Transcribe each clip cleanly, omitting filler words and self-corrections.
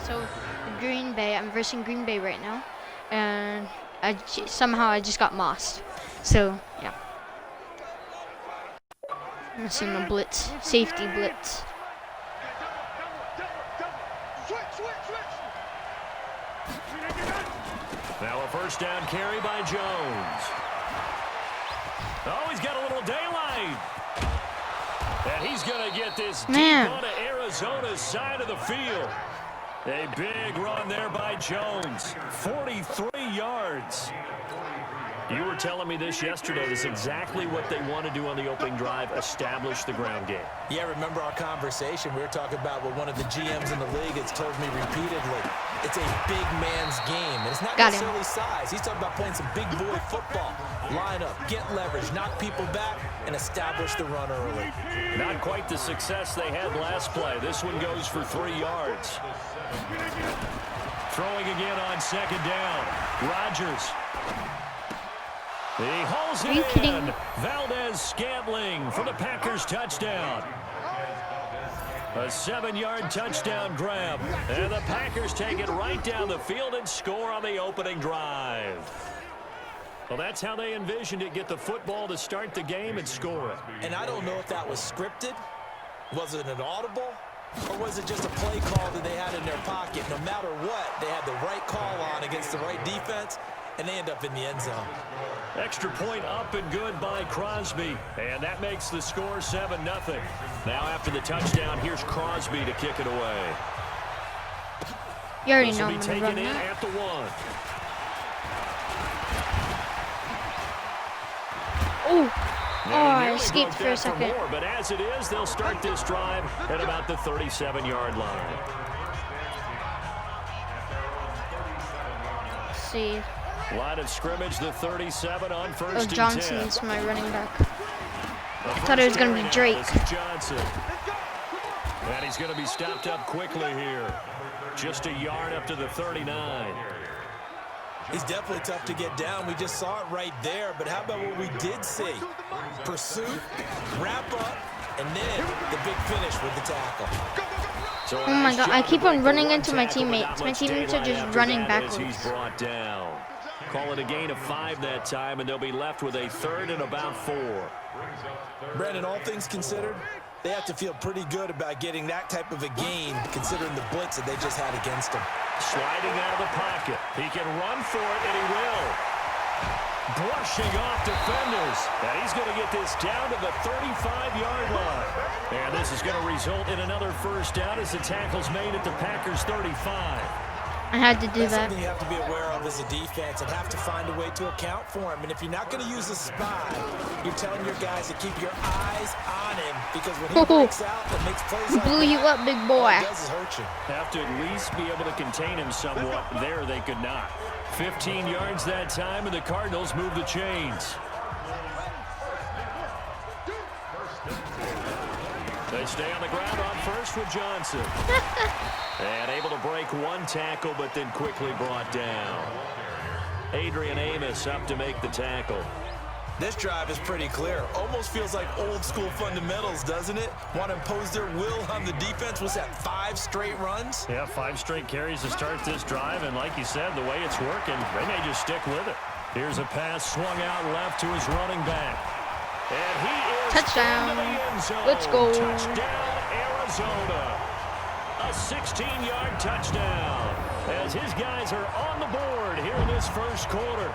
So Green Bay, I'm versing Green Bay right now, and somehow I just got mossed. So yeah, I'm missing a blitz, safety blitz. Now a first down carry by Jones. Oh, he's got a little daylight. And he's going to get this deep onto Arizona's side of the field. A big run there by Jones. 43 yards. You were telling me this yesterday. This is exactly what they want to do on the opening drive, establish the ground game. Yeah, remember our conversation. We were talking about what one of the GMs in the league has told me repeatedly. It's a big man's game. And it's not necessarily size. He's talking about playing some big boy football. Line up, get leverage, knock people back, and establish the run early. Not quite the success they had last play. This one goes for 3 yards. Throwing again on second down. Rodgers. He hauls it in. Valdez-Scantling for the Packers touchdown. A 7-yard touchdown grab. And the Packers take it right down the field and score on the opening drive. Well, that's how they envisioned it. Get the football to start the game and score it. And I don't know if that was scripted. Was it an audible? Or was it just a play call that they had in their pocket? No matter what, they had the right call on against the right defense, and they end up in the end zone. Extra point up and good by Crosby. And that makes the score 7-0. Now after the touchdown, here's Crosby to kick it away. You already know I'm taken run in that. at the 1. I escaped for a second. More, but as it is, they'll start this drive at about the 37-yard line. Let's see. Line of scrimmage, the 37 on first and 10. Johnson's my running back. I thought it was going to be Drake. This is Johnson. And he's going to be stopped up quickly here. Just a yard up to the 39. He's definitely tough to get down. We just saw it right there. But how about what we did see? Pursuit, wrap up, and then the big finish with the tackle. So Oh my god, I keep on running into my teammates. My teammates are just running backwards. He's brought down. Call it a gain of 5 that time, and they'll be left with a 3rd and about 4. Brandon, all things considered, they have to feel pretty good about getting that type of a gain, considering the blitz that they just had against them. Sliding out of the pocket. He can run for it, and he will. Brushing off defenders. And he's going to get this down to the 35-yard line. And this is going to result in another first down as the tackle's made at the Packers' 35. I had to do That's that. something you have to be aware of as a defense and have to find a way to account for him. And if you're not going to use a spy, you're telling your guys to keep your eyes on him, because when he breaks out and makes plays like Blew you up, big boy. all it does is hurt you. Have to at least be able to contain him somewhat. There they could not. 15 yards that time, and the Cardinals move the chains. They stay on the ground on first with Johnson. And able to break one tackle, but then quickly brought down. Adrian Amos up to make the tackle. This drive is pretty clear. Almost feels like old school fundamentals, doesn't it? Want to impose their will on the defense. Was that 5 straight runs? Yeah, 5 straight carries to start this drive. And like you said, the way it's working, they may just stick with it. Here's a pass swung out left to his running back. And he is Touchdown. into the end zone. Let's go. Touchdown, Arizona. A 16-yard touchdown as his guys are on the board here in this first quarter.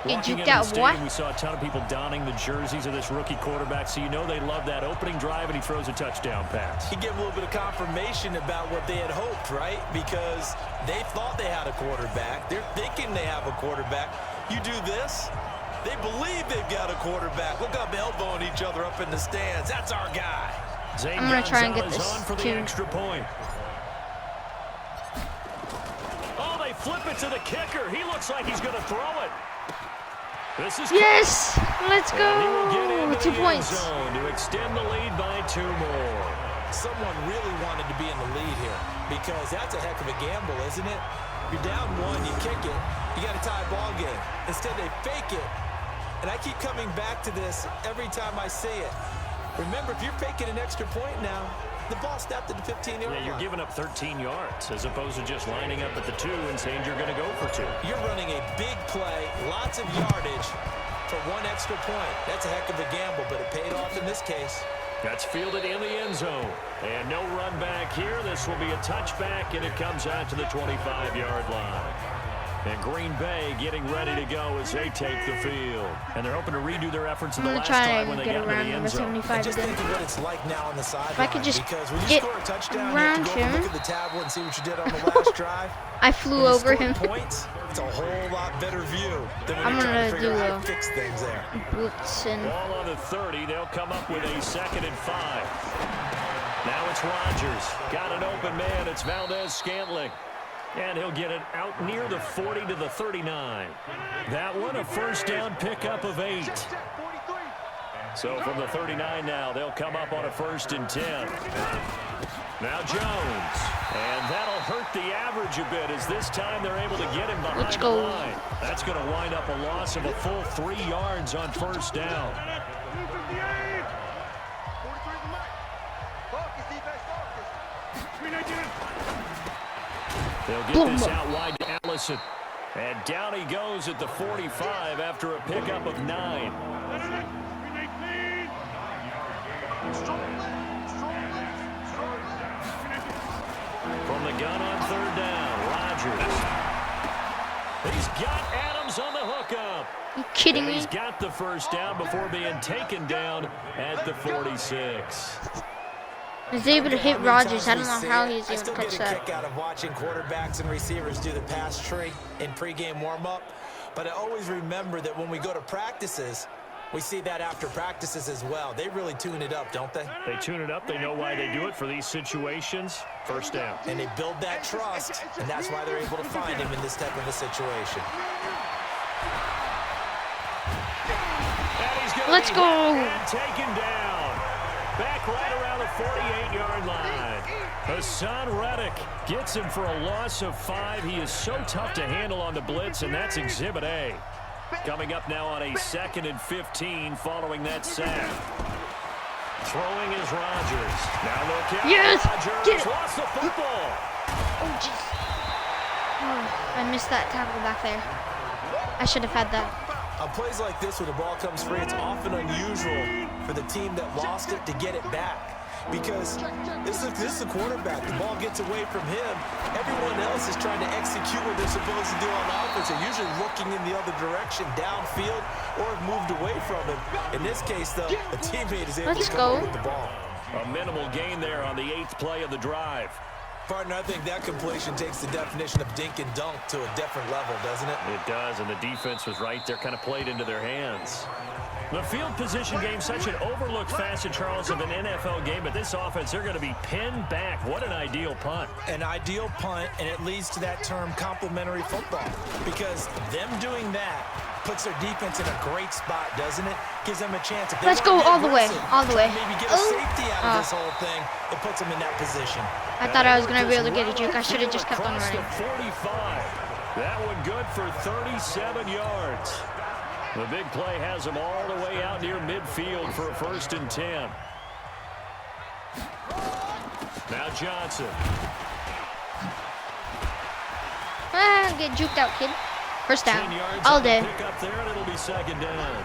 You Walking juked into out the stadium, what? we saw a ton of people donning the jerseys of this rookie quarterback, so you know they love that opening drive, and he throws a touchdown pass. He gave a little bit of confirmation about what they had hoped, right? Because they thought they had a quarterback. They're thinking they have a quarterback. You do this, they believe they've got a quarterback. Look up, elbowing each other up in the stands. That's our guy. I'm going to try and get this on for the too. extra point. Oh, they flip it to the kicker. He looks like he's going to throw it. This is Yes! Let's go! 2 points. To extend the lead by 2 more. Someone really wanted to be in the lead here, because that's a heck of a gamble, isn't it? You're down 1, you kick it, you got a tie ball game. Instead, they fake it. And I keep coming back to this every time I say it. Remember, if you're faking an extra point now, the ball snapped at the 15-yard line. You're giving up 13 yards as opposed to just lining up at the 2 and saying you're going to go for 2. You're running a big play, lots of yardage for 1 extra point. That's a heck of a gamble, but it paid off in this case. That's fielded in the end zone. And no run back here. This will be a touchback, and it comes out to the 25-yard line. And Green Bay getting ready to go as they take the field. And they're hoping to redo their efforts in the last time when they get into the end zone. Just think of what it's like now on the sideline. If I could just because when you get score a touchdown, around you have to go him. look at the tablet and see what you did on the last drive. I flew over him. Points, it's a whole lot better view than when I'm you're trying to gonna figure do out how a to fix things there. Blitzen. Ball on the 30. They'll come up with a 2nd and 5. Now it's Rodgers. Got an open man. It's Valdez-Scantling. And he'll get it out near the 40 to the 39. That one a first down pickup of 8. So from the 39 now, they'll come up on a 1st and 10. Now Jones. And that'll hurt the average a bit as this time they're able to get him behind the line. That's going to wind up a loss of a full 3 yards on 1st down. They'll get this out wide to Allison. And down he goes at the 45 after a pickup of 9. From the gun on 3rd down, Rodgers. He's got Adams on the hookup. You kidding me? He's got the 1st down before being taken down at the 46. He was able to hit Rodgers. I don't know how he was able to catch I still get a kick out of watching quarterbacks and receivers do the pass tree in pregame warm-up, but I always remember that when we go to practices, we see that after practices as well. They really tune it up, don't they? They tune it up. They know why they do it for these situations. 1st down. And they build that trust, and that's why they're able to find him in this type of a situation. Let's go. Taken down. Back right around the 48-yard line. Hassan Reddick gets him for a loss of 5. He is so tough to handle on the blitz, and that's Exhibit A. Coming up now on a 2nd and 15 following that sack. Throwing is Rodgers. Now look out. Yes! Rodgers Get it. lost the football. Oh, jeez. Oh, I missed that tackle back there. I should have had that. On plays like this, when the ball comes free, it's often unusual for the team that lost it to get it back. Because this is the quarterback. The ball gets away from him. Everyone else is trying to execute what they're supposed to do on offense. They're usually looking in the other direction, downfield, or have moved away from him. In this case, though, a teammate is able to come up with the ball. A minimal gain there on the 8th play of the drive. Partner, I think that completion takes the definition of dink and dunk to a different level, doesn't it? It does, and the defense was right there, kind of played into their hands. The field position game, such an overlooked facet, Charles, of an NFL game, but this offense, they're going to be pinned back. What an ideal punt. An ideal punt, and it leads to that term complementary football, because them doing that puts their defense in a great spot, doesn't it? Gives them a chance. If Let's go all the way, all the way. Maybe get a safety out of this whole thing. It puts them in that position. I thought I was going to be able to get a juke. I should have just kept on running. 45. That one good for 37 yards. The big play has them all the way out near midfield for a 1st and 10. Now Johnson. Get juked out, kid. 1st down. All day. Pick up there, and it'll be 2nd down.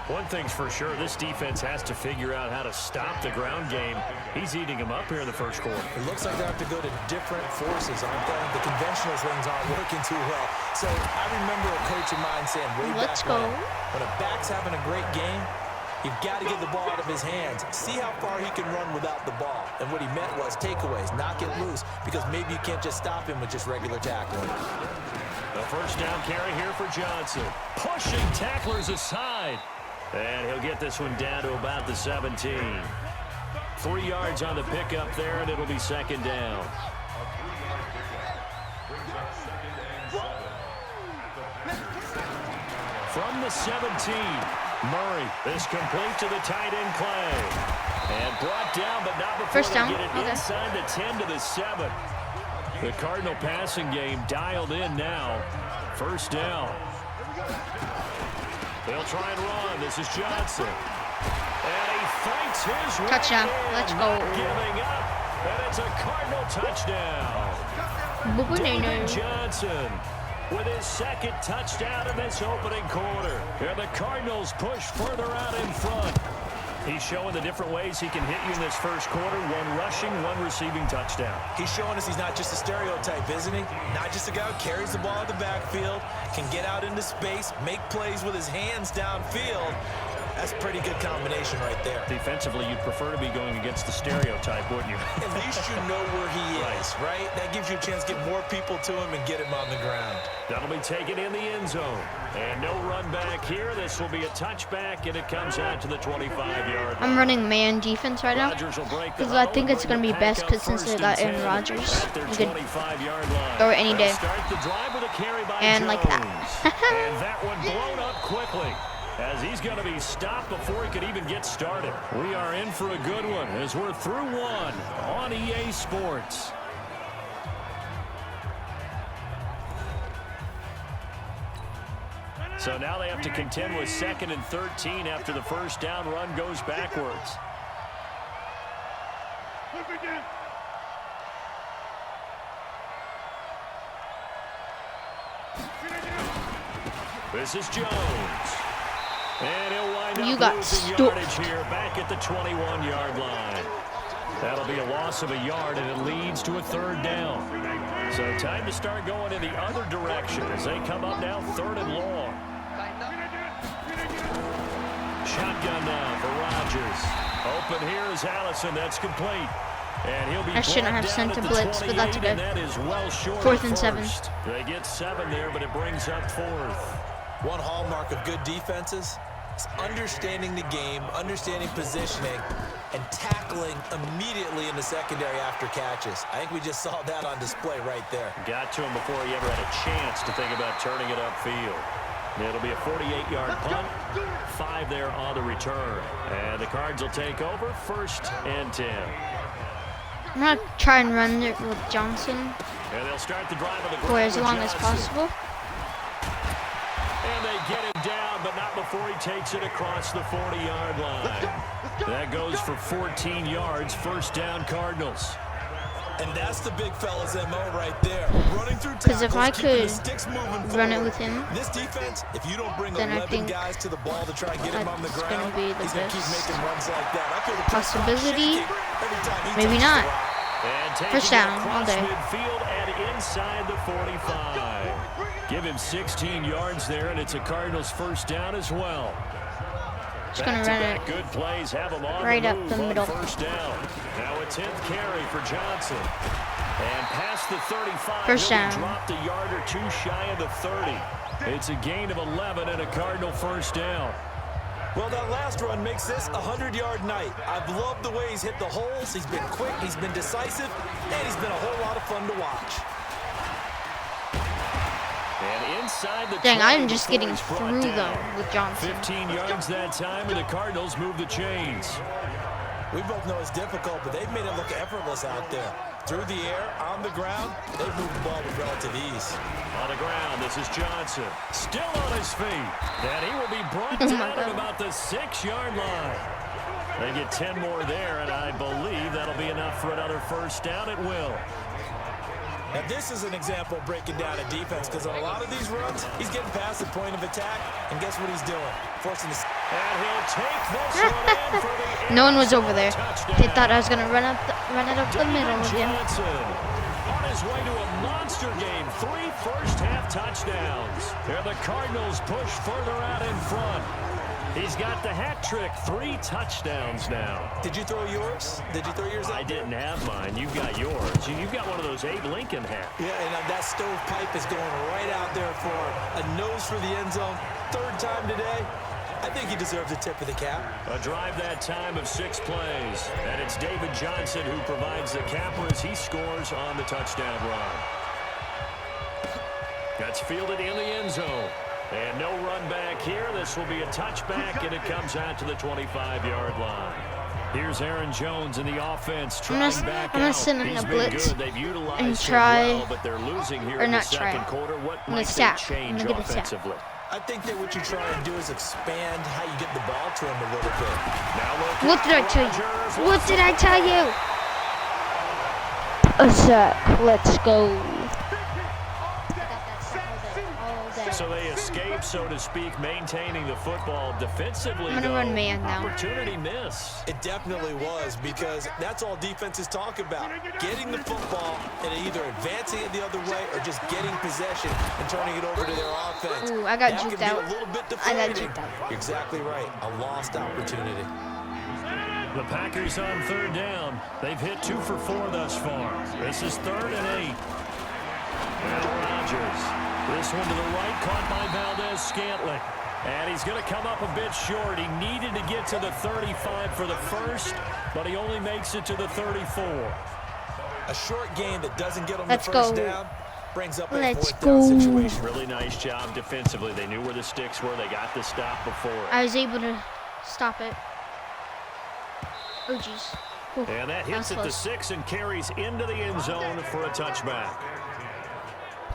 One thing's for sure, this defense has to figure out how to stop the ground game. He's eating them up here in the 1st quarter. It looks like they have to go to different forces. The conventional things aren't working too well. So I remember a coach of mine saying way back when a back's having a great game, you've got to get the ball out of his hands. See how far he can run without the ball. And what he meant was takeaways, knock it loose, because maybe you can't just stop him with just regular tackling. The 1st down carry here for Johnson. Pushing tacklers aside. And he'll get this one down to about the 17. 3 yards on the pickup there, and it'll be 2nd down. From the 17, Murray. This complete to the tight end Clay. And brought down, but not before 1st down. They get it inside the 10 to the 7. The Cardinal passing game dialed in now. 1st down. They'll try and run. This is Johnson. And he fights his way Touchdown. in, Let's go. not giving up. And it's a Cardinal touchdown. David Johnson with his second touchdown in this opening quarter. And the Cardinals push further out in front. He's showing the different ways he can hit you in this first quarter. One rushing, one receiving touchdown. He's showing us he's not just a stereotype, isn't he? Not just a guy who carries the ball in the backfield, can get out into space, make plays with his hands downfield. That's a pretty good combination right there. Defensively, you'd prefer to be going against the stereotype, wouldn't you? At least you know where he is, right? That gives you a chance to get more people to him and get him on the ground. That'll be taken in the end zone. And no run back here. This will be a touchback, and it comes out to the 25-yard line. I'm running man defense right now because I think it's going to be best because since they got Aaron Rodgers, you could throw it any day. And like that. And that one blown up quickly, as he's going to be stopped before he could even get started. We are in for a good one as we're through one on EA Sports. So now they have to contend with 2nd and 13 after the first down run goes backwards. This is Jones. And he'll wind up losing yardage here back at the 21-yard line. That'll be a loss of a yard, and it leads to a 3rd down. So time to start going in the other direction as they come up now 3rd and long. Shotgun now for Rodgers. Open here is Allison. That's complete. And he'll be I shouldn't have sent a blitz, but that's good. That is well short 4th and 7. They get 7 there, but it brings up 4th. One hallmark of good defenses is understanding the game, understanding positioning, and tackling immediately in the secondary after catches. I think we just saw that on display right there. Got to him before he ever had a chance to think about turning it upfield. It'll be a 48-yard punt, 5 there on the return. And the Cards will take over 1st and 10. I'm going to try and run it with Johnson And they'll start the drive on the for as long Johnson. as possible. And they get him down, but not before he takes it across the 40-yard line. That goes for 14 yards, 1st down Cardinals. And that's the big fella's MO right there. Running through Because if I tackles, could sticks moving run it forward. with him, This defense, if you don't bring then I 11 think guys to the ball to try and get him on the that's ground, gonna be the he's going to keep best making runs like that. I feel the possibility. every time he Maybe touches not. the rock. And taking 1st down all across day. midfield and inside the 45. Give him 16 yards there, and it's a Cardinals 1st down as well. Just going to run it Good plays have him on right the up move the on middle. 1st down. Now a 10th carry for Johnson. And past the 35, 1st he'll down. be dropped a yard or 2 shy of the 30. It's a gain of 11 and a Cardinal 1st down. Well, that last run makes this a 100-yard night. I've loved the way he's hit the holes. He's been quick, he's been decisive, and he's been a whole lot of fun to watch. And inside the Dang, 20 I'm just before getting he's brought through down. them with Johnson. 15 yards that time, and the Cardinals move the chains. We both know it's difficult, but they've made it look effortless out there. Through the air, on the ground, they've moved the ball with relative ease. On the ground, this is Johnson. Still on his feet. And he will be brought down at about the 6-yard line. They get 10 more there, and I believe that'll be enough for another 1st down. It will. Now, this is an example of breaking down a defense, because on a lot of these runs, he's getting past the point of attack, and guess what he's doing? Forcing the... And he'll take this one in for the No one was over there. touchdown. They thought I was going to run it up the middle again. Johnson on his way to a monster game. 3 first-half touchdowns. And the Cardinals push further out in front. He's got the hat trick. 3 touchdowns now. Did you throw yours? Did you throw yours out? I didn't have mine. You've got yours. You've got one of those Abe Lincoln hats. Yeah, and that stovepipe is going right out there for a nose for the end zone. 3rd time today. I think he deserves a tip of the cap. A drive that time of 6 plays. And it's David Johnson who provides the capper as he scores on the touchdown run. That's fielded in the end zone. And no run back here. This will be a touchback, and it comes out to the 25-yard line. Here's Aaron Jones in the offense trying back out. I'm going to send in He's a been blitz good. They've utilized and him try, well, but they're losing here or in the not try. second quarter. What I'm gonna might they sack. change I'm gonna get a sack. offensively? I think that what you try and do is expand how you get the ball to him a little bit. Now What did I tell you? What did I tell you? A sack. Let's go. So they escape, so to speak, maintaining the football defensively. I'm gonna run man now. Opportunity miss. It definitely was, because that's all defenses talk about. Getting the football and either advancing it the other way or just getting possession and turning it over to their offense. Ooh, I got that juked can out. Be a little bit I got deflating. juked out. You're exactly right. A lost opportunity. The Packers on third down. They've hit 2 for 4 thus far. This is 3rd and 8. And Rodgers. This one to the right, caught by Valdez-Scantling. And he's going to come up a bit short. He needed to get to the 35 for the first, but he only makes it to the 34. A short game that doesn't get him Let's the first go. down brings up a Let's 4th down go. situation. Really nice job defensively. They knew where the sticks were. They got the stop before it. I was able to stop it. Oh, jeez. And that hits at the 6 and carries into the end zone for a touchback.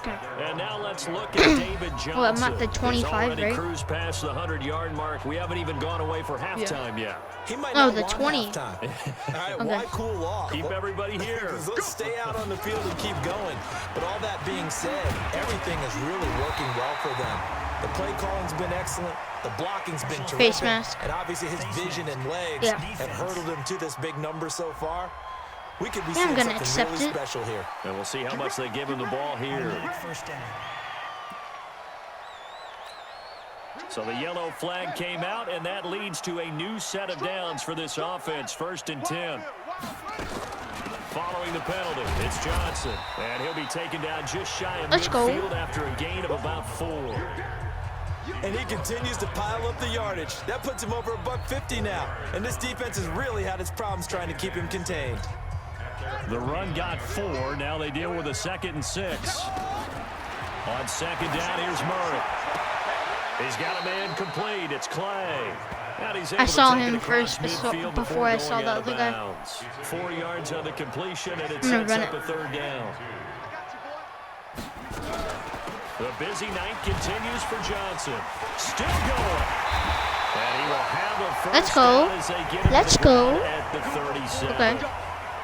Okay. And now let's look at David Johnson. Oh, I'm at the 25, He's already right? cruised past the 100-yard mark. We haven't even gone away for halftime yet. He might Oh, not the want 20. halftime. All right, Okay. why cool off? Keep everybody here. Let's stay out on the field and keep going. But all that being said, everything is really working well for them. The play calling's been excellent. The blocking's been terrific. Face mask. And obviously his vision and legs have hurdled him to this big number so far. We could be Yeah, I'm seeing gonna something accept really it. special here. And we'll see how much they give him the ball here. So the yellow flag came out, and that leads to a new set of downs for this offense. 1st and 10. Following the penalty, it's Johnson. And he'll be taken down just shy of midfield after a gain of about 4. And he continues to pile up the yardage. That puts him over $150 now. And this defense has really had its problems trying to keep him contained. The run got 4. Now they deal with a 2nd and 6. On 2nd down, here's Murray. He's got a man complete. It's Clay. I saw him first before I saw the other guy. 4 yards on the completion, and it sets up a 3rd down. The busy night continues for Johnson. Still going. And he will have a first Let's go. down as they get him Let's to the go. ground at the 37. Okay.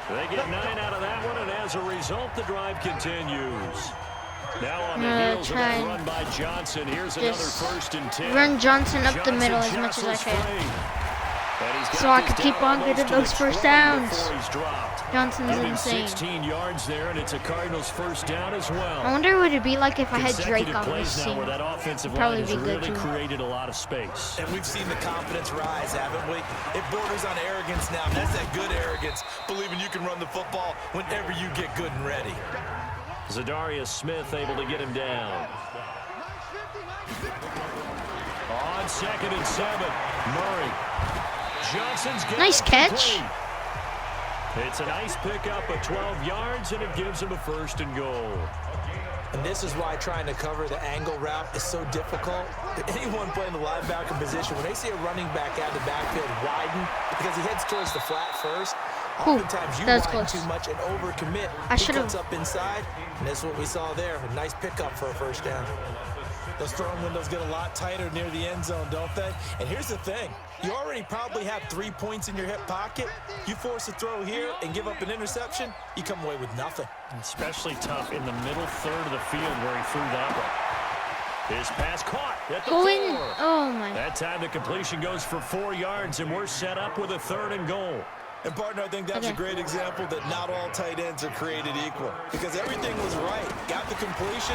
They get 9 out of that one, and as a result, the drive continues. Now on the heels of that run by Johnson, here's another 1st and 10. Run Johnson up the middle as much as I can, so I can keep on getting those first downs. Johnson's insane. 16 yards there, and it's a Cardinals 1st down as well. I wonder what it'd be like if I had Drake on this team. Where that offensive Probably line be has good really too. created a lot of space. And we've seen the confidence rise, haven't we? It borders on arrogance now. That's that good arrogance, believing you can run the football whenever you get good and ready. Zadarius Smith able to get him down. On 2nd and 7, Murray. Johnson's getting Nice catch. complete. It's a nice pickup of 12 yards, and it gives him a 1st and goal. And this is why trying to cover the angle route is so difficult. Anyone playing the linebacker position, when they see a running back out of the backfield widen, because he heads towards the flat first, oftentimes you widen too much and overcommit. He cuts up inside, and that's what we saw there. A nice pickup for a 1st down. Those throwing windows get a lot tighter near the end zone, don't they? And here's the thing. You already probably have 3 points in your hip pocket. You force a throw here and give up an interception, you come away with nothing. Especially tough in the middle 3rd of the field where he threw that one. His pass caught at the 4. Oh, my. That time the completion goes for 4 yards, and we're set up with a 3rd and goal. And partner, I think that's a great example that not all tight ends are created equal, because everything was right. Got the completion,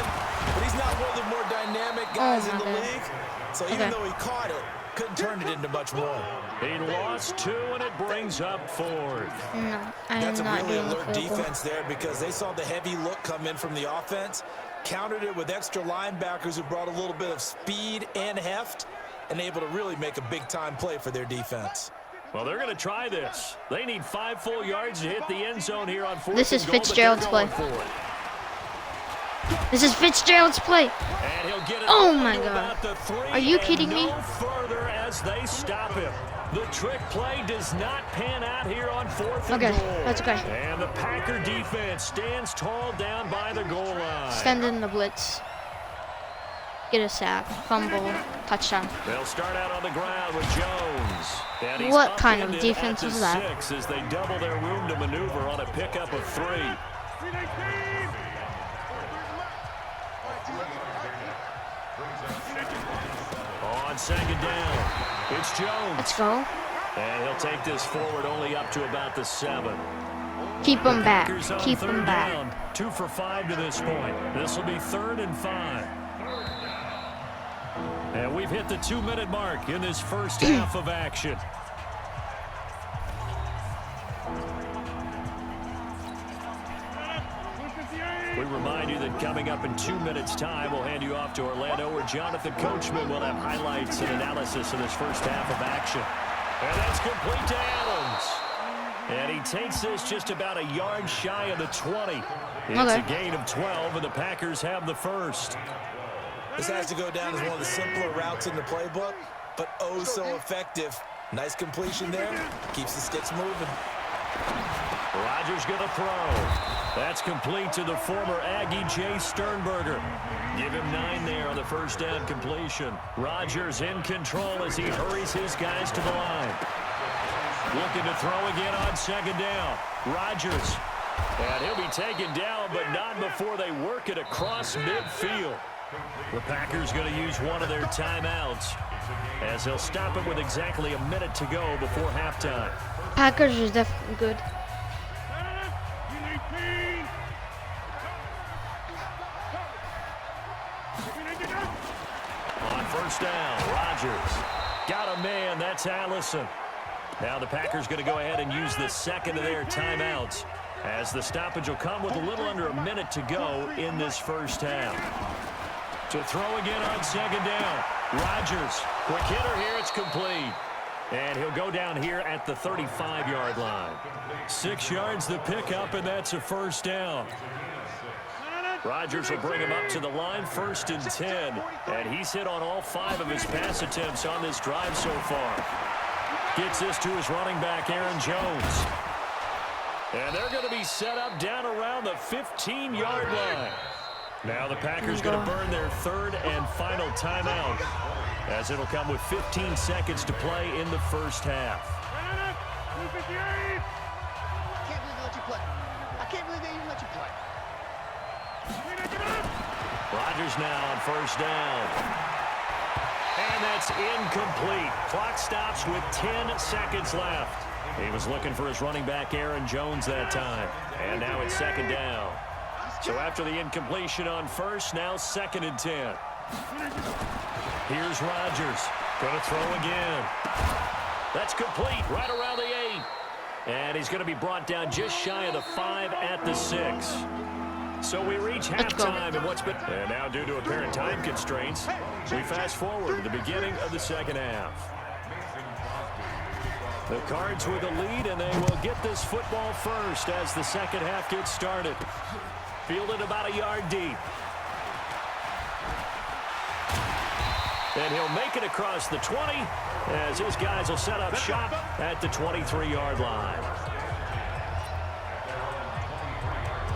but he's not one of the more dynamic guys in the league. So even though he caught it, couldn't turn it into much more. He lost 2, and it brings up 4th. No, I'm That's a not really doing alert the defense there, because they saw the heavy look come in from the offense, countered it with extra linebackers who brought a little bit of speed and heft, and able to really make a big-time play for their defense. Well, they're going to try this. They need 5 full yards to hit the end zone here on 4th. This is Fitzgerald's play. This is Fitzgerald's play. Oh my God. Are you kidding me? No further as they stop him. The trick play does not pan out here on 4th and goal. That's okay. And the Packer defense stands tall down by the goal line. Stand in the blitz. Get a sack, fumble, touchdown. They'll start out on the ground with Jones. And What kind of defense was that? 6 as they double their room to maneuver on a pickup of 3. On second down, it's Jones. Let's go. And he'll take this forward only up to about the 7. Keep him back. Packers on Keep third him back. down, 2 for 5 to this point. This will be 3rd and 5. And we've hit the 2-minute mark in this first half of action. We remind you that coming up in 2 minutes' time, we'll hand you off to Orlando, where Jonathan Coachman will have highlights and analysis of this first half of action. And that's complete to Adams. And he takes this just about a yard shy of the 20. It's a gain of 12, and the Packers have the first. This has to go down as one of the simpler routes in the playbook, but oh so effective. Nice completion there. Keeps the sticks moving. Rodgers going to throw. That's complete to the former Aggie Jay Sternberger. Give him 9 there on the first down completion. Rodgers in control as he hurries his guys to the line. Looking to throw again on second down. Rodgers. And he'll be taken down, but not before they work it across midfield. The Packers going to use one of their timeouts, as they'll stop it with exactly a minute to go before halftime. Packers is definitely good. On first down, Rodgers. Got a man, that's Allison. Now the Packers going to go ahead and use the second of their timeouts, as the stoppage will come with a little under a minute to go in this first half. To throw again on second down. Rodgers, quick hitter here, it's complete. And he'll go down here at the 35-yard line. 6 yards the pickup, and that's a first down. Rodgers will bring him up to the line, 1st and 10. And he's hit on all 5 of his pass attempts on this drive so far. Gets this to his running back, Aaron Jones. And they're going to be set up down around the 15-yard line. Now the Packers going to burn their 3rd and final timeout, as it'll come with 15 seconds to play in the first half. Rodgers now on first down. And that's incomplete. Clock stops with 10 seconds left. He was looking for his running back, Aaron Jones, that time. And now it's second down. So after the incompletion on first, now 2nd and 10. Here's Rodgers. Going to throw again. That's complete right around the 8. And he's going to be brought down just shy of the 5 at the 6. So we reach halftime, and and now due to apparent time constraints, we fast forward to the beginning of the second half. The Cards with a lead, and they will get this football first as the second half gets started. Fielded about a yard deep. And he'll make it across the 20 as his guys will set up shop at the 23-yard line.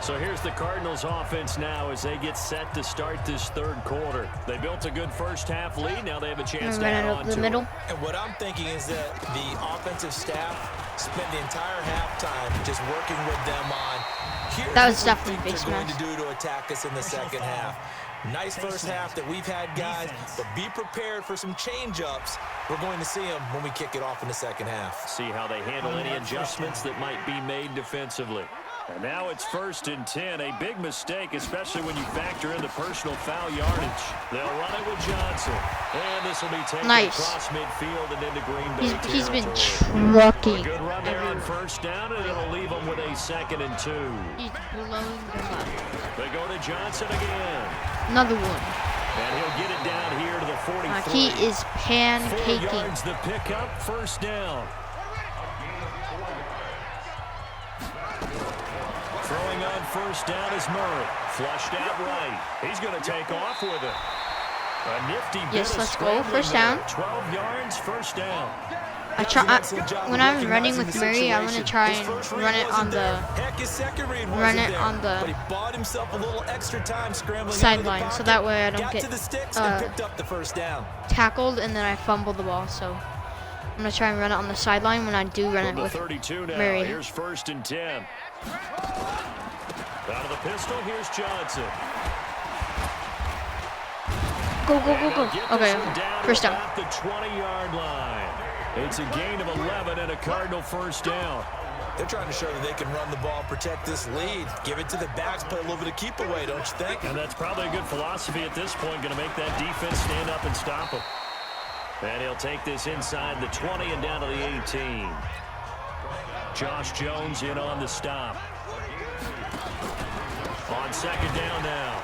So here's the Cardinals offense now as they get set to start this 3rd quarter. They built a good first half lead. Now they have a chance to add on to it. And what I'm thinking is that the offensive staff spent the entire halftime just working with them on that was definitely what they're going to do to attack us in the second half. Nice first half that we've had, guys, but be prepared for some change-ups. We're going to see them when we kick it off in the second half. See how they handle any adjustments that might be made defensively. And now it's 1st and 10. A big mistake, especially when you factor in the personal foul yardage. They'll run it with Johnson. And this will be taken across midfield and into Green Bay He's been territory. trucking. A good run there on first down, and it'll leave them with a 2nd and 2. He's blowing them up. They go to Johnson again. Another one. And he'll get it down here to the 43. He is 4 pancaking. yards the pickup, first down. Throwing on first down is Murray. Flushed out right. He's going to take off with it. A nifty bit of let's go. First down. 12 yards, first down. When I'm running with Murray, I want to try and run it on the sideline, so that way I don't get tackled and then I fumble the ball. So I'm gonna try and run it on the sideline when I do run it with 32 now. Murray. Here's 1st and 10. Out of the pistol, here's Johnson. Go, go, go, go. Okay, first down. At the 20-yard line. It's a gain of 11 and a Cardinal first down. They're trying to show that they can run the ball, protect this lead. Give it to the backs, play a little bit of keep away, don't you think? And that's probably a good philosophy at this point. Going to make that defense stand up and stop him. And he'll take this inside the 20 and down to the 18. Josh Jones in on the stop. On second down now.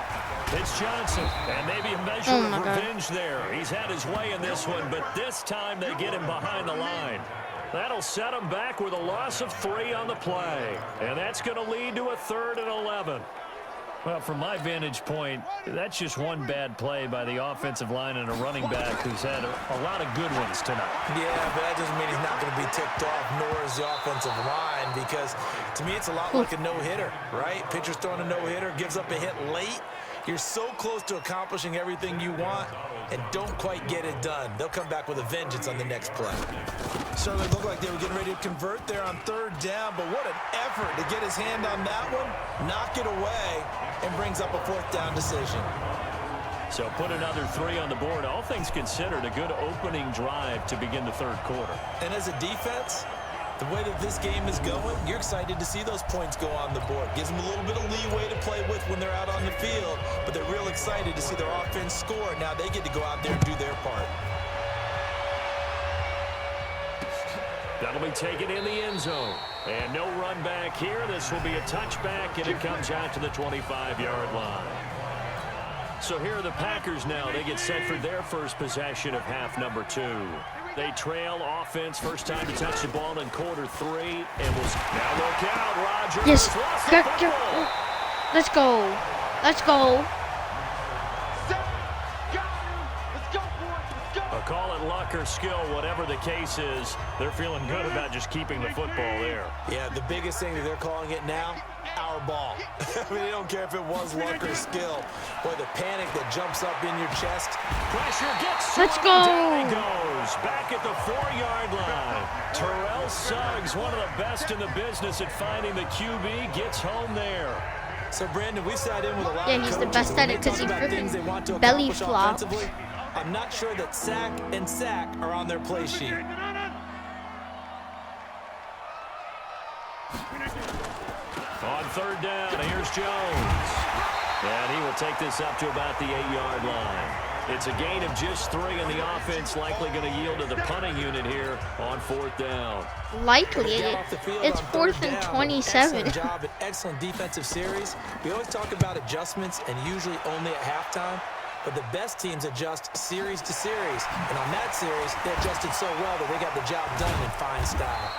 It's Johnson, and maybe a measure of revenge there. He's had his way in this one, but this time they get him behind the line. That'll set him back with a loss of 3 on the play. And that's going to lead to a 3rd and 11. Well, from my vantage point, that's just one bad play by the offensive line and a running back who's had a lot of good ones tonight. Yeah, but that doesn't mean he's not going to be ticked off, nor is the offensive line, because to me it's a lot like a no-hitter, right? Pitcher's throwing a no-hitter, gives up a hit late. You're so close to accomplishing everything you want and don't quite get it done. They'll come back with a vengeance on the next play. So they looked like they were getting ready to convert there on 3rd down, but what an effort to get his hand on that one, knock it away, and brings up a 4th down decision. So put another 3 on the board. All things considered, a good opening drive to begin the 3rd quarter. And as a defense, the way that this game is going, you're excited to see those points go on the board. Gives them a little bit of leeway to play with when they're out on the field, but they're real excited to see their offense score. Now they get to go out there and do their part. That'll be taken in the end zone. And no run back here. This will be a touchback, and it comes out to the 25-yard line. So here are the Packers now. They get set for their first possession of half number 2. They trail offense, first time to touch the ball in quarter 3. And we'll now look out. Rodgers. Yes. Let's go. Let's go. Call it luck or skill, whatever the case is. They're feeling good about just keeping the football there. Yeah, the biggest thing that they're calling it now, our ball. I mean, they don't care if it was luck or skill. Boy, the panic that jumps up in your chest. Pressure gets Let's go. Down he goes. Back at the 4-yard line. Terrell Suggs, one of the best in the business at finding the QB, gets home there. So, Brandon, we sat in with a lot Yeah, of he's the coaches best at it because he freaking belly flops. I'm not sure that sack and sack are on their play sheet. On 3rd down, here's Jones. And he will take this up to about the 8-yard line. It's a gain of just 3, and the offense likely going to yield to the punting unit here on 4th down. Likely. It's 4th and 27. Excellent job, an excellent defensive series. We always talk about adjustments, and usually only at halftime. But the best teams adjust series to series. And on that series, they adjusted so well that they got the job done in fine style.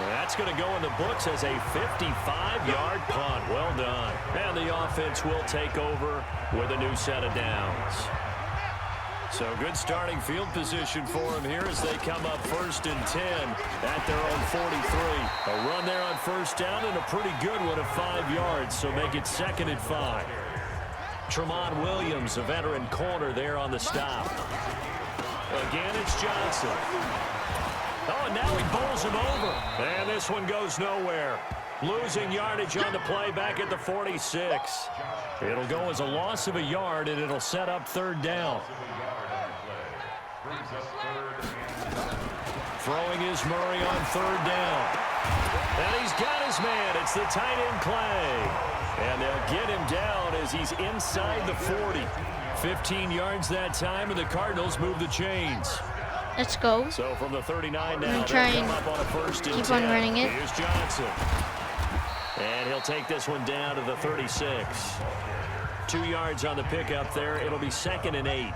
Well, that's going to go in the books as a 55-yard punt. Well done. And the offense will take over with a new set of downs. So good starting field position for them here as they come up 1st and 10 at their own 43. A run there on 1st down and a pretty good one of 5 yards. So make it 2nd and 5. Tremont Williams, a veteran corner there on the stop. Again, it's Johnson. Oh, and now he bowls him over. And this one goes nowhere. Losing yardage on the play back at the 46. It'll go as a loss of a yard, and it'll set up 3rd down. Throwing is Murray on 3rd down. And he's got his man. It's the tight end play. And they'll get him down as he's inside the 40. 15 yards that time, and the Cardinals move the chains. Let's go. So from the 39 now, try and up on a 1st and keep 10. on running it. Here's Johnson. And he'll take this one down to the 36. 2 yards on the pickup there. It'll be 2nd and 8.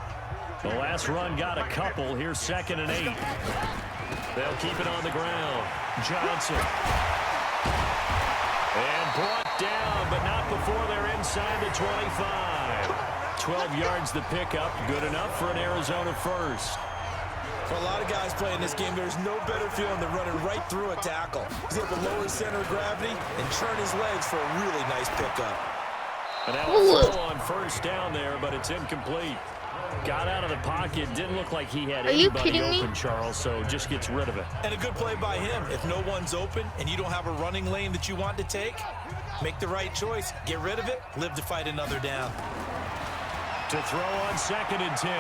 The last run got a couple. Here's 2nd and 8. They'll keep it on the ground. Johnson. And brought down, but not before they're inside the 25. 12 yards the pickup. Good enough for an Arizona first. For a lot of guys playing this game, there's no better feeling than running right through a tackle. He's able to lower his center of gravity and turn his legs for a really nice pickup. And now a throw on 1st down there, but it's incomplete. Got out of the pocket. Didn't look like he had anybody open, Charles, so just gets rid of it. And a good play by him. If no one's open and you don't have a running lane that you want to take, Make the right choice. Get rid of it. Live to fight another down. To throw on 2nd and 10.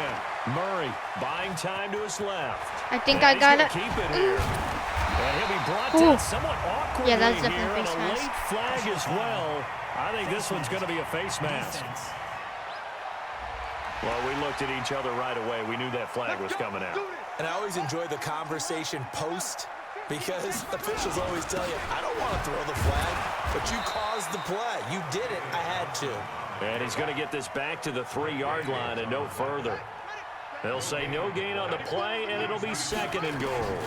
Murray buying time to his left. I think I got it. Keep it here. And he'll be brought down somewhat awkwardly. Yeah, that's here, definitely face and a mask. late flag as well. I think this one's going to be a face mask. Well, we looked at each other right away. We knew that flag was coming out. And I always enjoy the conversation post, because officials always tell you, I don't want to throw the flag, but you caused the play. You did it. I had to. And he's going to get this back to the 3-yard line and no further. They'll say no gain on the play, and it'll be 2nd and goal.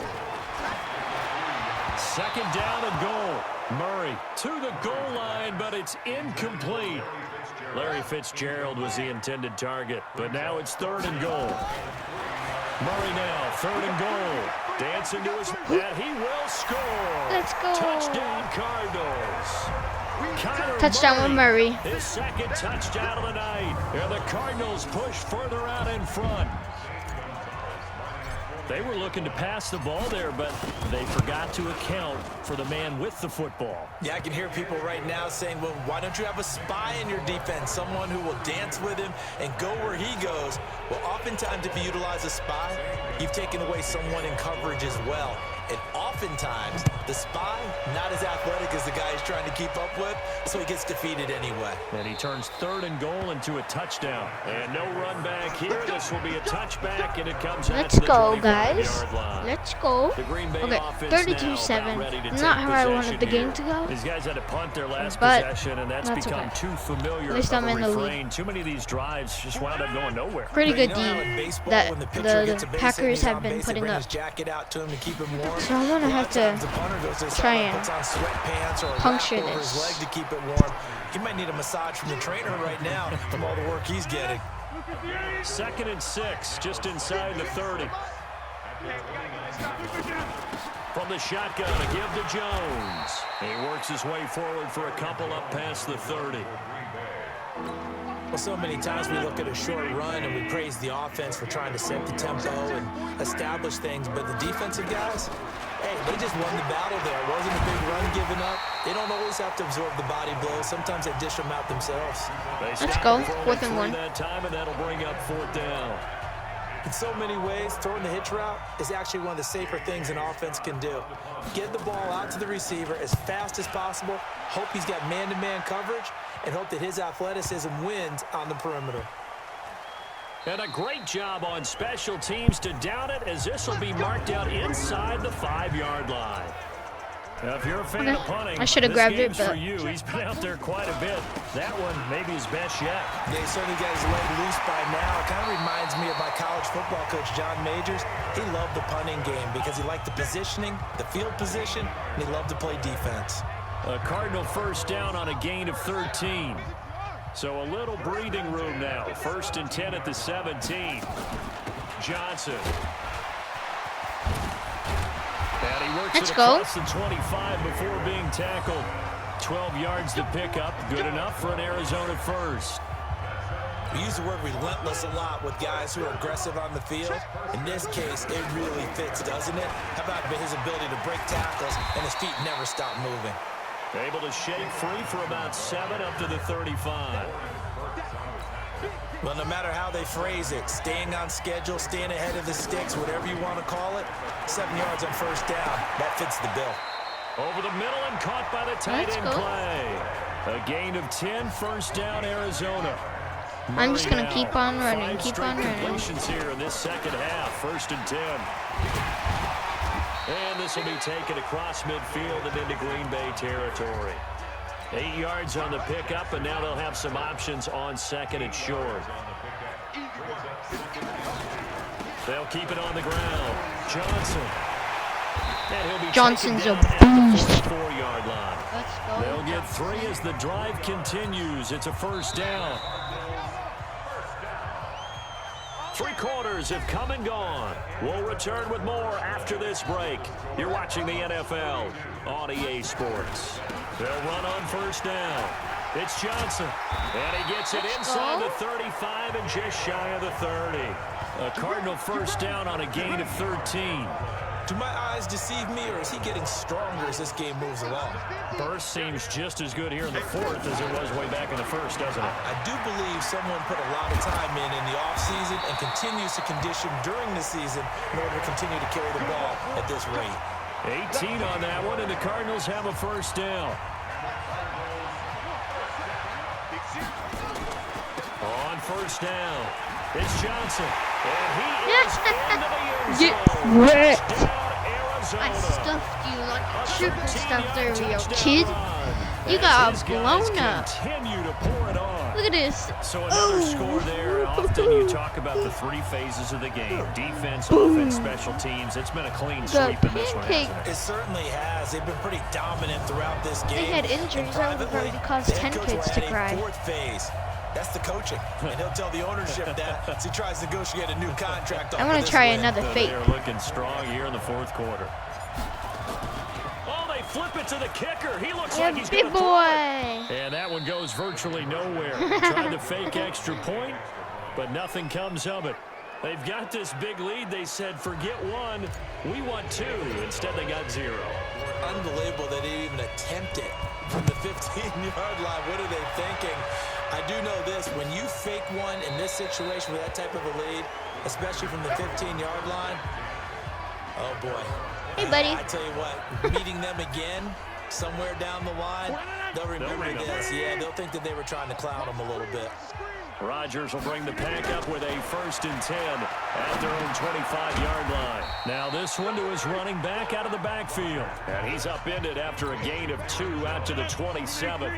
2nd down and goal. Murray to the goal line, but it's incomplete. Larry Fitzgerald was the intended target, but now it's 3rd and goal. Murray now, 3rd and goal. Dancing to his... and he will score. Let's go. Touchdown, Cardinals. Touchdown with Murray. His 2nd touchdown of the night. And the Cardinals push further out in front. They were looking to pass the ball there, but they forgot to account for the man with the football. Yeah, I can hear people right now saying, well, why don't you have a spy in your defense, someone who will dance with him and go where he goes? Well, oftentimes if you utilize a spy, you've taken away someone in coverage as well. And oftentimes, the spy, not as athletic as the guy he's trying to keep up with, so he gets defeated anyway. And he turns 3rd and goal into a touchdown. And no run back here. This will be a touchback, and it comes out to the 25-yard line. Let's go. The Green Bay Okay, offense 32-7. Not how I wanted the game to go. These guys had to punt their last but possession, and that's become okay. too familiar. At least I'm in the refrain. Too many of these drives just wound up going nowhere. Pretty good D that the Packers have been putting up. So I'm going to have to try and puncture this. To keep it warm. He might need a massage from the trainer right now from all the work he's getting. 2nd and 6, just inside the 30. From the shotgun, a give to Jones. He works his way forward for a couple up past the 30. Well, so many times we look at a short run and we praise the offense for trying to set the tempo and establish things, but the defensive guys, hey, they just won the battle there. It wasn't a big run given up. They don't always have to absorb the body blows. Sometimes they dish them out themselves. Let's go. 4th and 1. That time, and that'll bring up 4th down. In so many ways, throwing the hitch route is actually one of the safer things an offense can do. Get the ball out to the receiver as fast as possible, hope he's got man-to-man coverage, and hope that his athleticism wins on the perimeter. And a great job on special teams to down it, as this will be marked out inside the 5-yard line. Now, if you're a fan of punting, I should have grabbed it, but for you. He's been out there quite a bit. That one maybe his best yet. Yeah, he certainly got his leg loose by now. It kind of reminds me of my college football coach, John Majors. He loved the punting game because he liked the positioning, the field position, and he loved to play defense. A Cardinal 1st down on a gain of 13. So a little breathing room now. 1st and 10 at the 17. Johnson. And he works it across the 25 before being tackled. 12 yards to pick up. Good enough for an Arizona 1st. We use the word relentless a lot with guys who are aggressive on the field. In this case, it really fits, doesn't it? How about his ability to break tackles and his feet never stop moving? Able to shake free for about 7 up to the 35. Well, no matter how they phrase it, staying on schedule, staying ahead of the sticks, whatever you want to call it, 7 yards on 1st down, that fits the bill. Over the middle and caught by the tight end play. A gain of 10, 1st down, Arizona. I'm just going to keep on running, keep on running. Completions here in this 2nd half, 1st and 10. And this will be taken across midfield and into Green Bay territory. 8 yards on the pickup, and now they'll have some options on 2nd and short. They'll keep it on the ground. Johnson. And he'll be Johnson's a beast. 4-yard line. Let's go. They'll get 3 as the drive continues. It's a 1st down. 3 quarters have come and gone. We'll return with more after this break. You're watching the NFL on EA Sports. They'll run on 1st down. It's Johnson. And he gets it inside the 35 and just shy of the 30. A Cardinal 1st down on a gain of 13. Do my eyes deceive me, or is he getting stronger as this game moves along? Burst seems just as good here in the fourth as it was way back in the first, doesn't it? I do believe someone put a lot of time in the offseason and continues to condition during the season in order to continue to carry the ball at this rate. 18 on that one, and the Cardinals have a first down. On first down, it's Johnson. And he is into the end zone. Get wrecked. Touchdown, I Arizona. stuffed you like a triple stuffed there, you Touchdown kid. run. You As got these blown guys up. Continue to pour it on. Look at this. So another score there. Often you talk about the three phases of the game: defense, offense, special teams. It's been a clean sweep in this one, hasn't it? It certainly has. They've been pretty dominant throughout this game. They had injuries that would probably cause the head 10 coach kids will to add a cry. fourth phase. That's the coaching. And he'll tell the ownership that as he tries to negotiate a new contract. I'm going to try another So fake. they're looking strong here in the fourth quarter. Oh, they flip it to the kicker. He looks like he's big going to throw boy. it. And that one goes virtually nowhere. Tried to fake extra point, but nothing comes of it. They've got this big lead. They said, forget one, we want two. Instead, they got 0. Unbelievable that they even attempt it from the 15-yard line. What are they thinking? I do know this. When you fake one in this situation with that type of a lead, especially from the 15-yard line, oh, boy. Hey, buddy. I tell you what, meeting them again somewhere down the line, they'll remember this. Yeah, they'll think that they were trying to clown them a little bit. Rodgers will bring the pack up with a 1st and 10 at their own 25-yard line. Now this one to his running back out of the backfield. And he's upended after a gain of 2 out to the 27.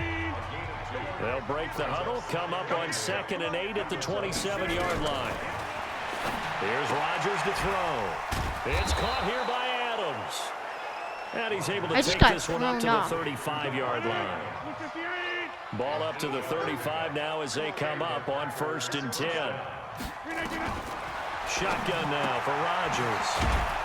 They'll break the huddle, come up on 2nd and 8 at the 27-yard line. Here's Rodgers to throw. It's caught here by Adams. And he's able to take this one up to the 35-yard line. Ball up to the 35 now as they come up on 1st and 10. Shotgun now for Rodgers.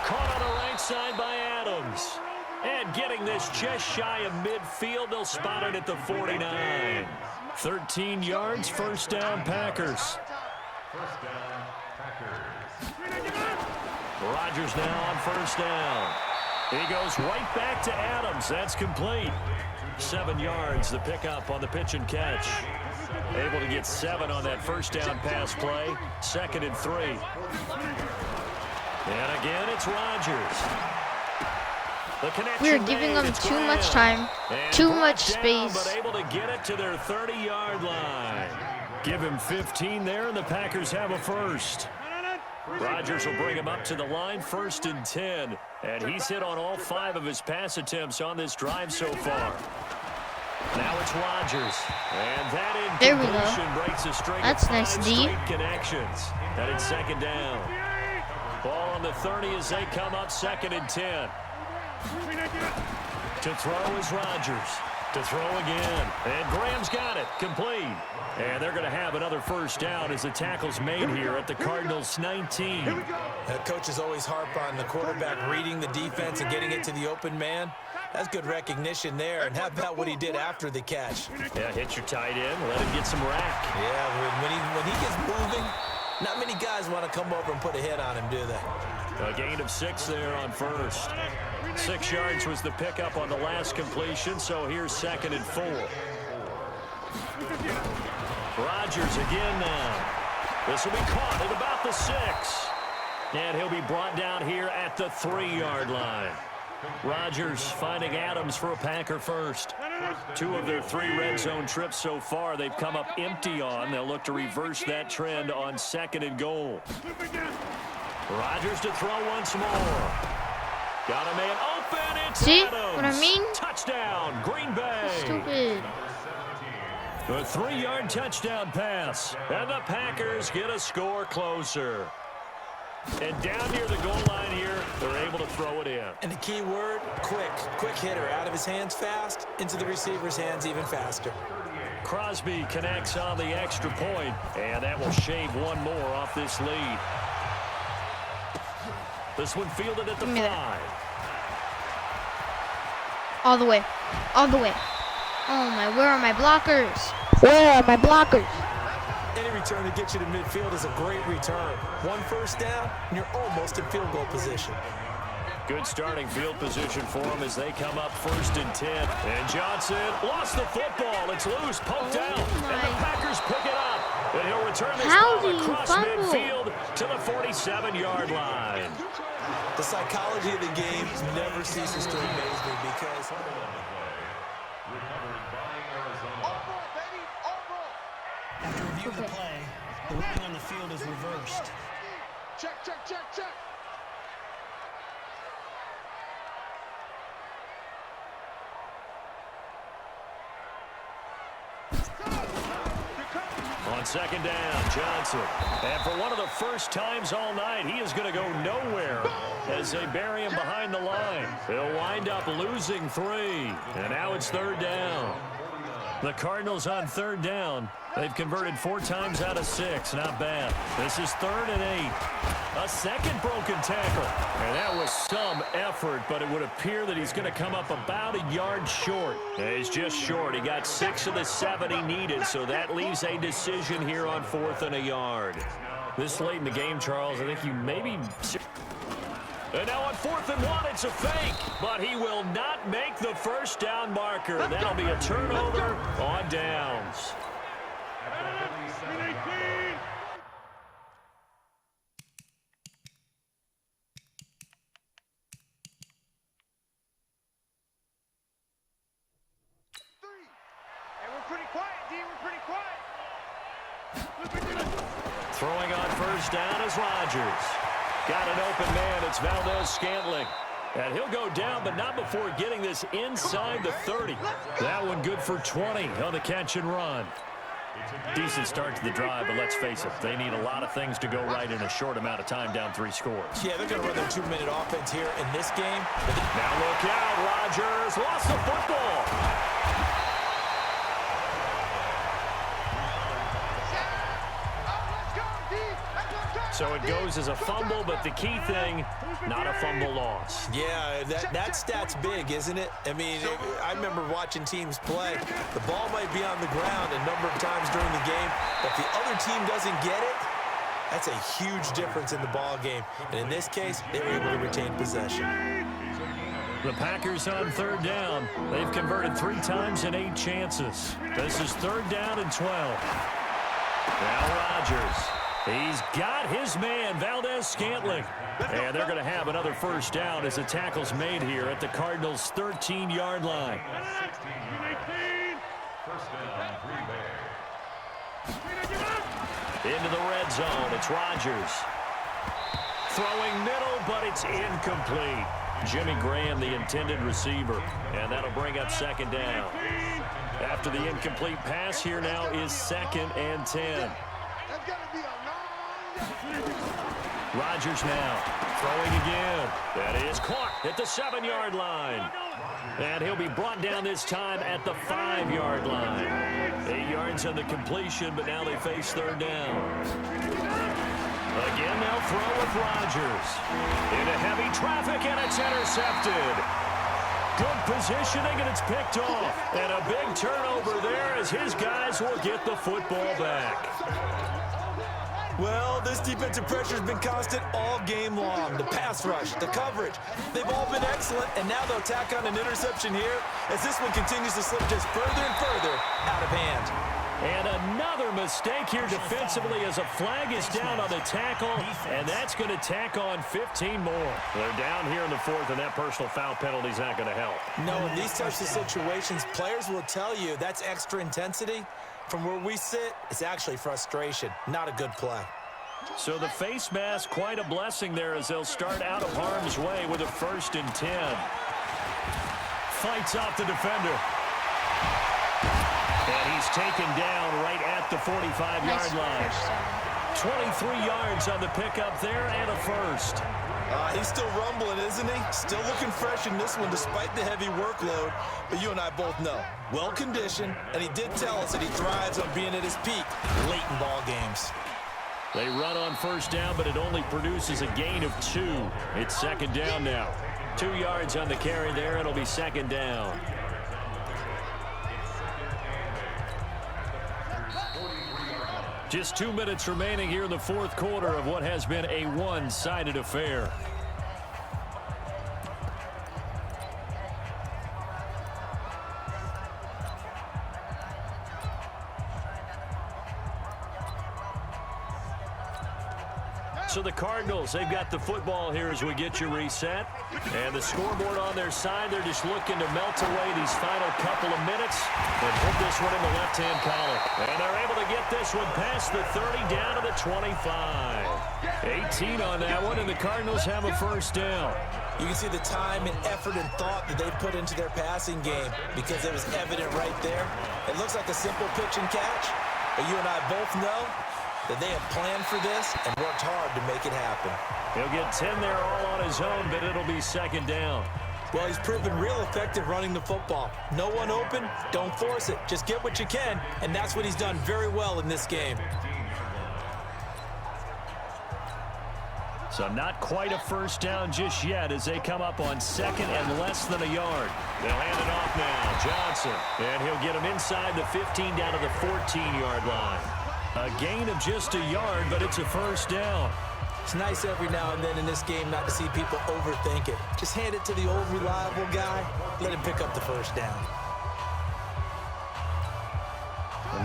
Caught on the right side by Adams. And getting this just shy of midfield, they'll spot it at the 49. 13 yards, 1st down, Packers. Rodgers now on 1st down. He goes right back to Adams. That's complete. 7 yards, the pickup on the pitch and catch. Able to get 7 on that 1st down pass play. 2nd and 3. And again, it's Rodgers. The connection We're giving them too much time, too much space. But able to get it to their 30-yard line. Give him 15 there, and the Packers have a first. Rodgers will bring him up to the line, 1st and 10. And he's hit on all 5 of his pass attempts on this drive so far. Now it's Rodgers. And that incompletion breaks a string of 5 straight connections. And it's 2nd down. Ball on the 30 as they come up, 2nd and 10. To throw is Rodgers. To throw again. And Graham's got it. Complete. And they're going to have another 1st down as the tackle's made here at the Cardinals 19. Coaches always harp on the quarterback reading the defense and getting it to the open man. That's good recognition there. And how about what he did after the catch? Yeah, hit your tight end. Let him get some rack. Yeah, when he gets moving, not many guys want to come over and put a hit on him, do they? A gain of 6 there on 1st. 6 yards was the pickup on the last completion, so here's 2nd and 4. Rodgers again now. This will be caught at about the 6. And he'll be brought down here at the 3-yard line. Rodgers finding Adams for a Packer first. 2 of their 3 red zone trips so far they've come up empty on. They'll look to reverse that trend on 2nd and goal. Rodgers to throw once more. Got a man open. It's See Adams. what I mean? Touchdown, Green Bay. Stupid. A 3-yard touchdown pass. And the Packers get a score closer. And down near the goal line here, they're able to throw it in. And the key word, quick. Quick hitter. Out of his hands fast, into the receiver's hands even faster. Crosby connects on the extra point, and that will shave one more off this lead. This one fielded at the 5. All the way. All the way. Oh my, where are my blockers? Where are my blockers? Any return to get you to midfield is a great return. 1 first down, and you're almost in field goal position. Good starting field position for them as they come up 1st and 10. And Johnson lost the football. It's loose, poked out, and the Packers pick it up. And he'll return this ball across midfield to the 47-yard line. The psychology of the game never ceases to amaze me because... After reviewing the play, the ruling on the field is reversed. Check. On 2nd down, Johnson. And for one of the first times all night, he is going to go nowhere as they bury him behind the line. He'll wind up losing 3. And now it's 3rd down. The Cardinals on 3rd down. They've converted 4 times out of 6. Not bad. This is 3rd and 8. A second broken tackle. And that was some effort, but it would appear that he's going to come up about a yard short. And he's just short. He got 6 of the 7 he needed, so that leaves a decision here on 4th and a yard. This late in the game, Charles, I think you maybe... And now on 4th and 1, it's a fake, but he will not make the first down marker. That'll be a turnover on downs. Throwing on 1st down is Rodgers. Got an open man. It's Valdez-Scantling. And he'll go down, but not before getting this inside the 30. That one good for 20 on the catch and run. Decent start to the drive, but let's face it, they need a lot of things to go right in a short amount of time, down 3 scores. Yeah, they're going to run their 2-minute offense here in this game. Now look out, Rodgers lost the football. So it goes as a fumble, but the key thing, not a fumble loss. Yeah, that stat's big, isn't it? I mean, I remember watching teams play. The ball might be on the ground a number of times during the game, but if the other team doesn't get it, that's a huge difference in the ball game. And in this case, they were able to retain possession. The Packers on 3rd down. They've converted 3 times in 8 chances. This is 3rd down and 12. Now Rodgers. He's got his man, Valdez-Scantling. And they're going to have another first down as the tackle's made here at the Cardinals' 13-yard line. Into the red zone, it's Rodgers. Throwing middle, but it's incomplete. Jimmy Graham, the intended receiver. And that'll bring up 2nd down. After the incomplete pass, here now is 2nd and 10. Rodgers now throwing again. That is caught at the 7-yard line. And he'll be brought down this time at the 5-yard line. 8 yards on the completion, but now they face 3rd down. Again, they'll throw with Rodgers. Into heavy traffic, and it's intercepted. Good positioning, and it's picked off. And a big turnover there as his guys will get the football back. Well, this defensive pressure has been constant all game long. The pass rush, the coverage, they've all been excellent, and now they'll tack on an interception here as this one continues to slip just further and further out of hand. And another mistake here defensively as a flag is down on the tackle, and that's going to tack on 15 more. They're down here in the 4th, and that personal foul penalty is not going to help. No, in these types of situations, players will tell you that's extra intensity. From where we sit, it's actually frustration, not a good play. So the face mask, quite a blessing there as they'll start out of harm's way with a 1st and 10. Fights off the defender. And he's taken down right at the 45-yard line. 23 yards on the pickup there and a first. He's still rumbling, isn't he? Still looking fresh in this one despite the heavy workload. But you and I both know, well-conditioned, and he did tell us that he thrives on being at his peak late in ball games. They run on 1st down, but it only produces a gain of 2. It's 2nd down now. 2 yards on the carry there. It'll be 2nd down. Just 2 minutes remaining here in the 4th quarter of what has been a one-sided affair. So the Cardinals, they've got the football here as we get you reset. And the scoreboard on their side, they're just looking to melt away these final couple of minutes and put this one in the left-hand column. And they're able to get this one past the 30 down to the 25. 18 on that one, and the Cardinals have a first down. You can see the time and effort and thought that they put into their passing game because it was evident right there. It looks like a simple pitch and catch, but you and I both know that they have planned for this and worked hard to make it happen. He'll get 10 there all on his own, but it'll be second down. Well, he's proven real effective running the football. No one open, don't force it. Just get what you can, and that's what he's done very well in this game. So not quite a first down just yet as they come up on second and less than a yard. They'll hand it off now. Johnson. And he'll get him inside the 15 down to the 14-yard line. A gain of just a yard, but it's a first down. It's nice every now and then in this game not to see people overthink it. Just hand it to the old reliable guy. Let him pick up the first down.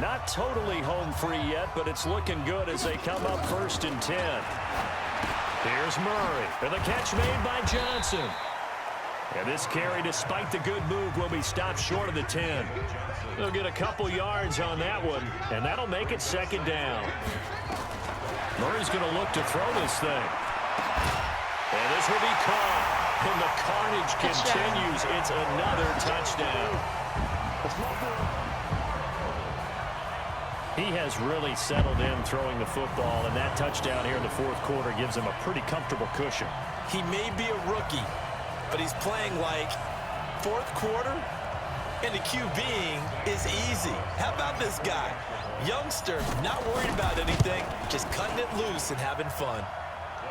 Not totally home free yet, but it's looking good as they come up 1st and 10. Here's Murray, and the catch made by Johnson. And this carry, despite the good move, will be stopped short of the 10. They'll get a couple yards on that one, and that'll make it second down. Murray's going to look to throw this thing. And this will be caught. And the carnage continues. It's another touchdown. He has really settled in throwing the football, and that touchdown here in the fourth quarter gives him a pretty comfortable cushion. He may be a rookie, but he's playing like fourth quarter, and the QBing is easy. How about this guy? Youngster, not worried about anything, just cutting it loose and having fun.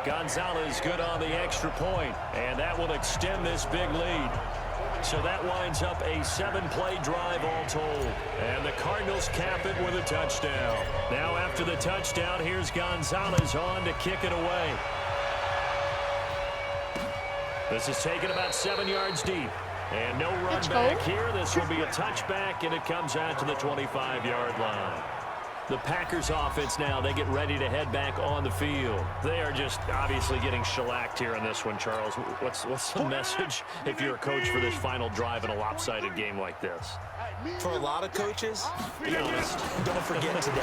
Gonzalez good on the extra point, and that will extend this big lead. So that winds up a 7-play drive all told. And the Cardinals cap it with a touchdown. Now after the touchdown, here's Gonzalez on to kick it away. This is taken about 7 yards deep. And no run back here. This will be a touchback, and it comes out to the 25-yard line. The Packers offense now, they get ready to head back on the field. They are just obviously getting shellacked here in this one, Charles. What's the message if you're a coach for this final drive in a lopsided game like this? For a lot of coaches, be honest, don't forget today.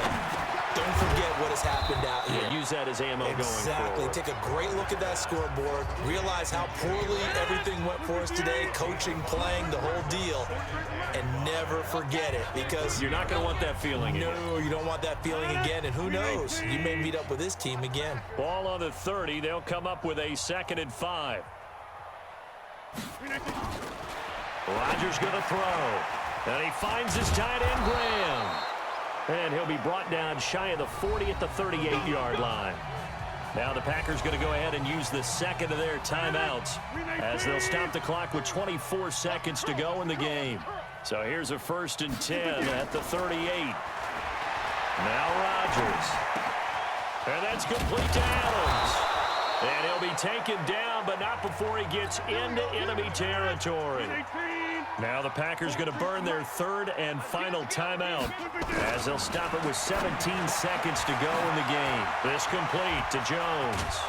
Don't forget what has happened out here. Yeah, use that as ammo going forward. Exactly. Take a great look at that scoreboard. Realize how poorly everything went for us today. Coaching, playing, the whole deal. And never forget it, because you're not going to want that feeling again. No, you don't want that feeling again. And who knows? You may meet up with this team again. Ball on the 30. They'll come up with a 2nd and 5. Rodgers going to throw. And he finds his tight end, Graham. And he'll be brought down shy of the 40 at the 38-yard line. Now the Packers going to go ahead and use the second of their timeouts as they'll stop the clock with 24 seconds to go in the game. So here's a 1st and 10 at the 38. Now Rodgers. And that's complete to Adams. And he'll be taken down, but not before he gets into enemy territory. Now the Packers going to burn their 3rd and final timeout as they'll stop it with 17 seconds to go in the game. This complete to Jones.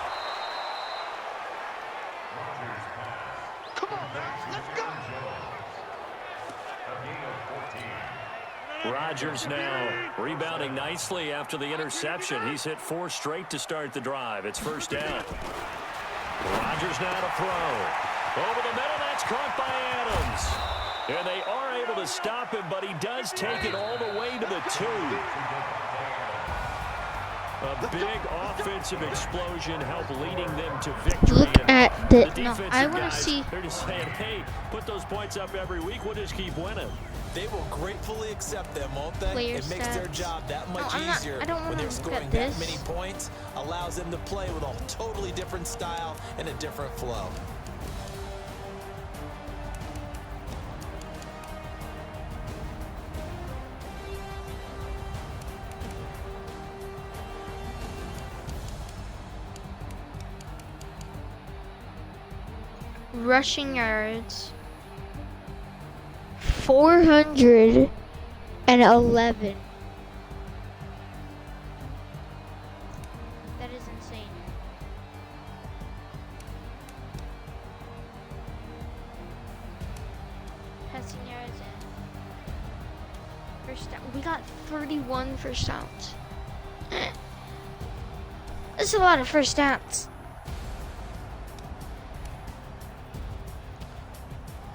Rodgers now rebounding nicely after the interception. He's hit 4 straight to start the drive. It's 1st down. Rodgers now to throw. Over the middle, that's caught by Adams. And they are able to stop him, but he does take it all the way to the 2. A big offensive explosion helped leading them to victory. Look at the no, I want to guys, see. They're just saying, hey, put those points up every week. We'll just keep winning. They will gratefully accept them, won't they? Player it makes their stats. job that much easier I don't when they're look scoring at that this. many points. Allows them to play with a totally different style and a different flow. Rushing yards 411. That is insane. passing yards and first down. We got 31 first downs. That's a lot of first downs.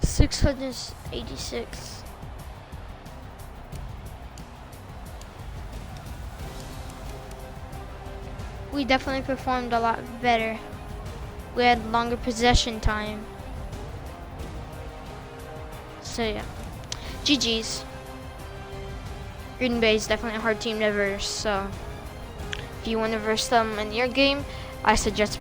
686. We definitely performed a lot better. We had longer possession time. So yeah, GG's. Green Bay is definitely a hard team to verse, so if you want to verse them in your game, I suggest